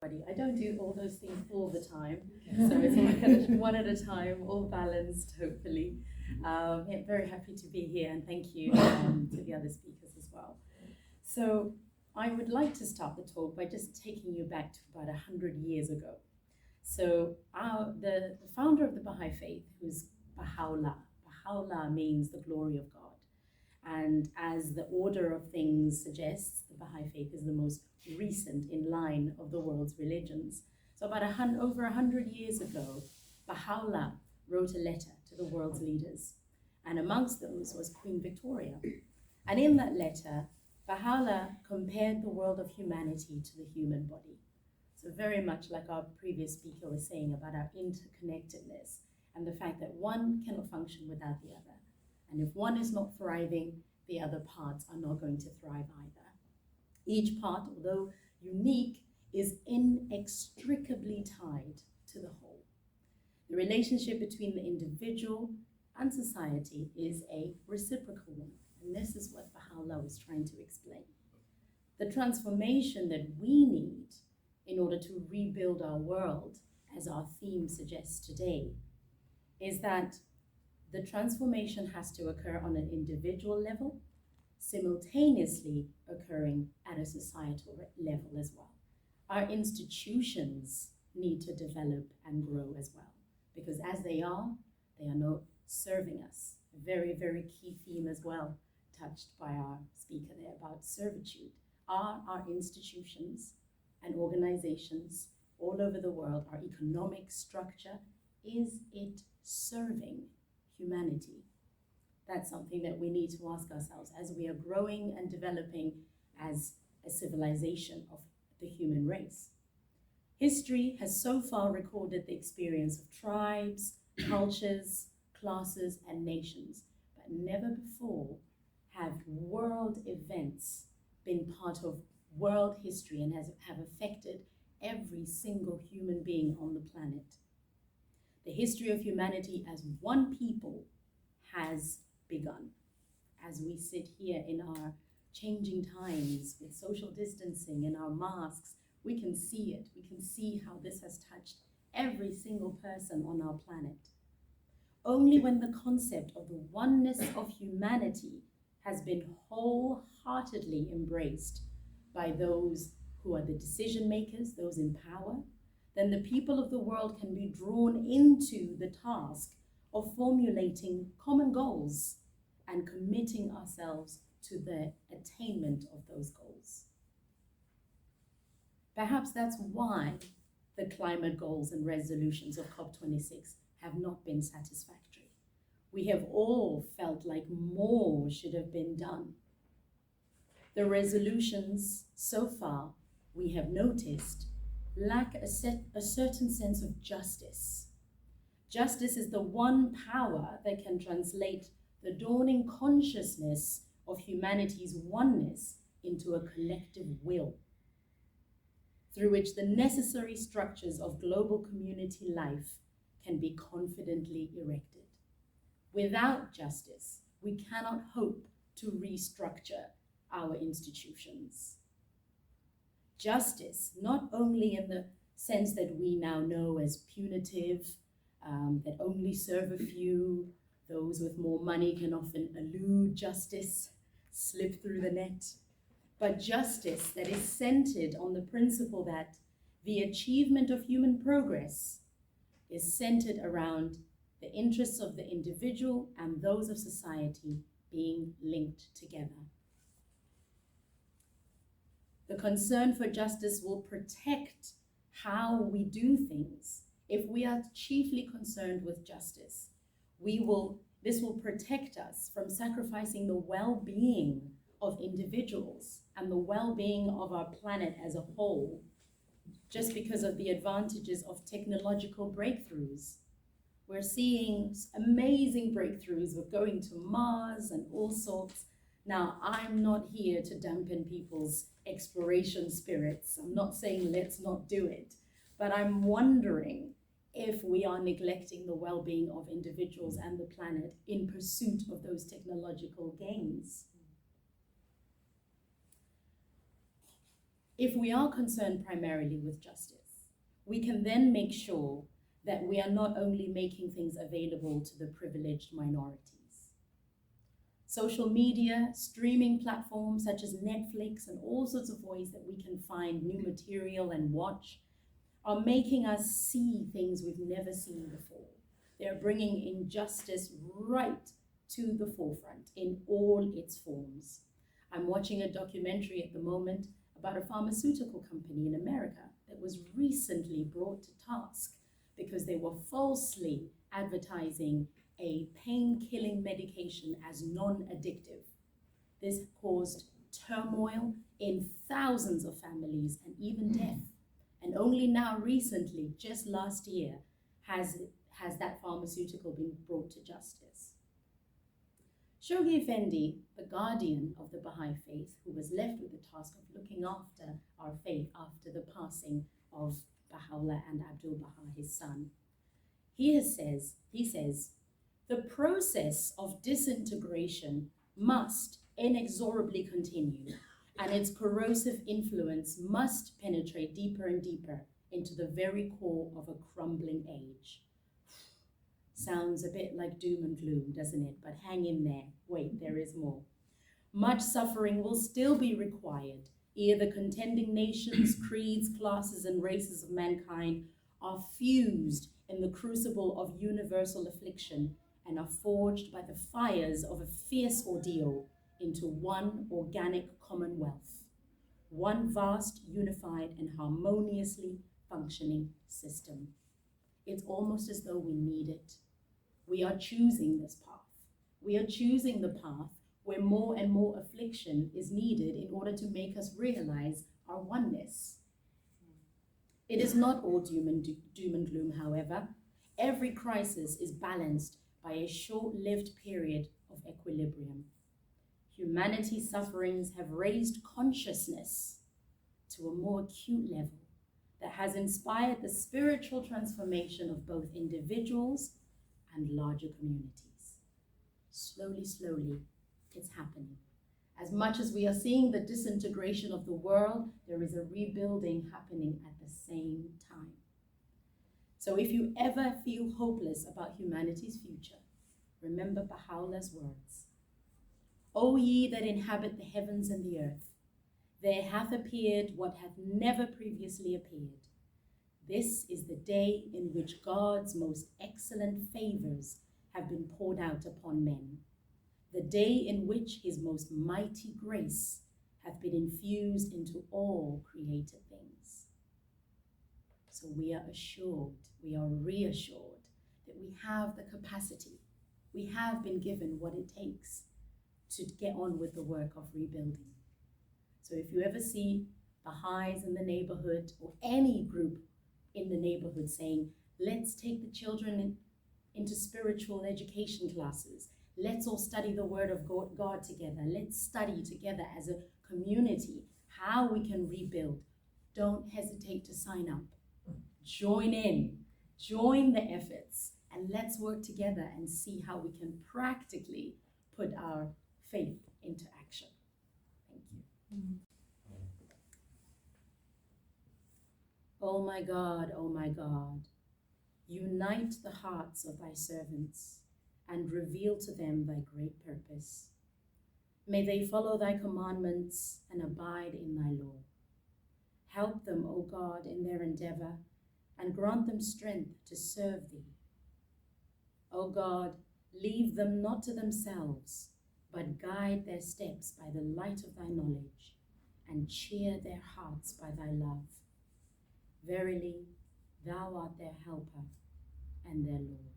I don't do all those things all the time, so it's one at a time, all balanced, hopefully. Yeah, very happy to be here, and thank you to the other speakers as well. So I would like to start the talk by just taking you back to about 100 years ago. So the founder of the Baha'i faith, who's Baha'u'llah means the glory of God. And as the order of things suggests, the Baha'i faith is the most recent in line of the world's religions. So about over 100 years ago, Baha'u'llah wrote a letter to the world's leaders. And amongst those was Queen Victoria. And in that letter, Baha'u'llah compared the world of humanity to the human body. So very much like our previous speaker was saying about our interconnectedness and the fact that one cannot function without the other. And if one is not thriving, the other parts are not going to thrive either. Each part, although unique, is inextricably tied to the whole. The relationship between the individual and society is a reciprocal one, and this is what Baha'u'llah was trying to explain. The transformation that we need in order to rebuild our world, as our theme suggests today, is that the transformation has to occur on an individual level, simultaneously occurring at a societal level as well. Our institutions need to develop and grow as well, because as they are not serving us. A very, very key theme as well, touched by our speaker there about servitude. Are our institutions and organizations all over the world, our economic structure, is it serving humanity? That's something that we need to ask ourselves as we are growing and developing as a civilization of the human race. History has so far recorded the experience of tribes, cultures, classes, and nations, but never before have world events been part of world history and have affected every single human being on the planet. The history of humanity as one people has begun. As we sit here in our changing times with social distancing and our masks, we can see it. We can see how this has touched every single person on our planet. Only when the concept of the oneness of humanity has been wholeheartedly embraced by those who are the decision makers, those in power, then the people of the world can be drawn into the task of formulating common goals and committing ourselves to the attainment of those goals. Perhaps that's why the climate goals and resolutions of COP26 have not been satisfactory. We have all felt like more should have been done. The resolutions so far, we have noticed, lack a certain sense of justice. Justice is the one power that can translate the dawning consciousness of humanity's oneness into a collective will, through which the necessary structures of global community life can be confidently erected. Without justice, we cannot hope to restructure our institutions. Justice, not only in the sense that we now know as punitive, that only serve a few, those with more money can often elude justice, slip through the net, but justice that is centered on the principle that the achievement of human progress is centered around the interests of the individual and those of society being linked together. The concern for justice will protect how we do things. If we are chiefly concerned with justice, this will protect us from sacrificing the well-being of individuals and the well-being of our planet as a whole, just because of the advantages of technological breakthroughs. We're seeing amazing breakthroughs. We're going to Mars and all sorts. Now, I'm not here to dampen people's exploration spirits. I'm not saying let's not do it, but I'm wondering if we are neglecting the well-being of individuals and the planet in pursuit of those technological gains. If we are concerned primarily with justice, we can then make sure that we are not only making things available to the privileged minorities. Social media, streaming platforms such as Netflix and all sorts of ways that we can find new material and watch are making us see things we've never seen before. They're bringing injustice right to the forefront in all its forms. I'm watching a documentary at the moment about a pharmaceutical company in America that was recently brought to task because they were falsely advertising a pain-killing medication as non-addictive. This caused turmoil in thousands of families and even death. And only now recently, just last year, has that pharmaceutical been brought to justice. Shoghi Effendi, the guardian of the Baha'i faith, who was left with the task of looking after our faith after the passing of Baha'u'llah and Abdul Baha, his son, he says, the process of disintegration must inexorably continue, and its corrosive influence must penetrate deeper and deeper into the very core of a crumbling age. Sounds a bit like doom and gloom, doesn't it? But hang in there. Wait, there is more. Much suffering will still be required, ere the contending nations, creeds, classes, and races of mankind are fused in the crucible of universal affliction and are forged by the fires of a fierce ordeal into one organic commonwealth, one vast, unified, and harmoniously functioning system. It's almost as though we need it. We are choosing this path. We are choosing the path where more and more affliction is needed in order to make us realize our oneness. It is not all doom and gloom, however. Every crisis is balanced by a short-lived period of equilibrium. Humanity's sufferings have raised consciousness to a more acute level that has inspired the spiritual transformation of both individuals and larger communities. Slowly, slowly, it's happening. As much as we are seeing the disintegration of the world, there is a rebuilding happening at the same time. So if you ever feel hopeless about humanity's future, remember Baha'u'llah's words. O ye that inhabit the heavens and the earth, there hath appeared what hath never previously appeared. This is the day in which God's most excellent favors have been poured out upon men, the day in which his most mighty grace hath been infused into all created things. So we are assured, we are reassured that we have the capacity, we have been given what it takes to get on with the work of rebuilding. So if you ever see Baha'is in the neighborhood or any group in the neighborhood saying, let's take the children into spiritual education classes, let's all study the word of God together, let's study together as a community how we can rebuild, don't hesitate to sign up. Join in, join the efforts, and let's work together and see how we can practically put our faith into action. Thank you. O my God, unite the hearts of thy servants and reveal to them thy great purpose. May they follow thy commandments and abide in thy law. Help them, O God, in their endeavor and grant them strength to serve thee. O God, leave them not to themselves, but guide their steps by the light of thy knowledge and cheer their hearts by thy love. Verily, thou art their helper and their Lord.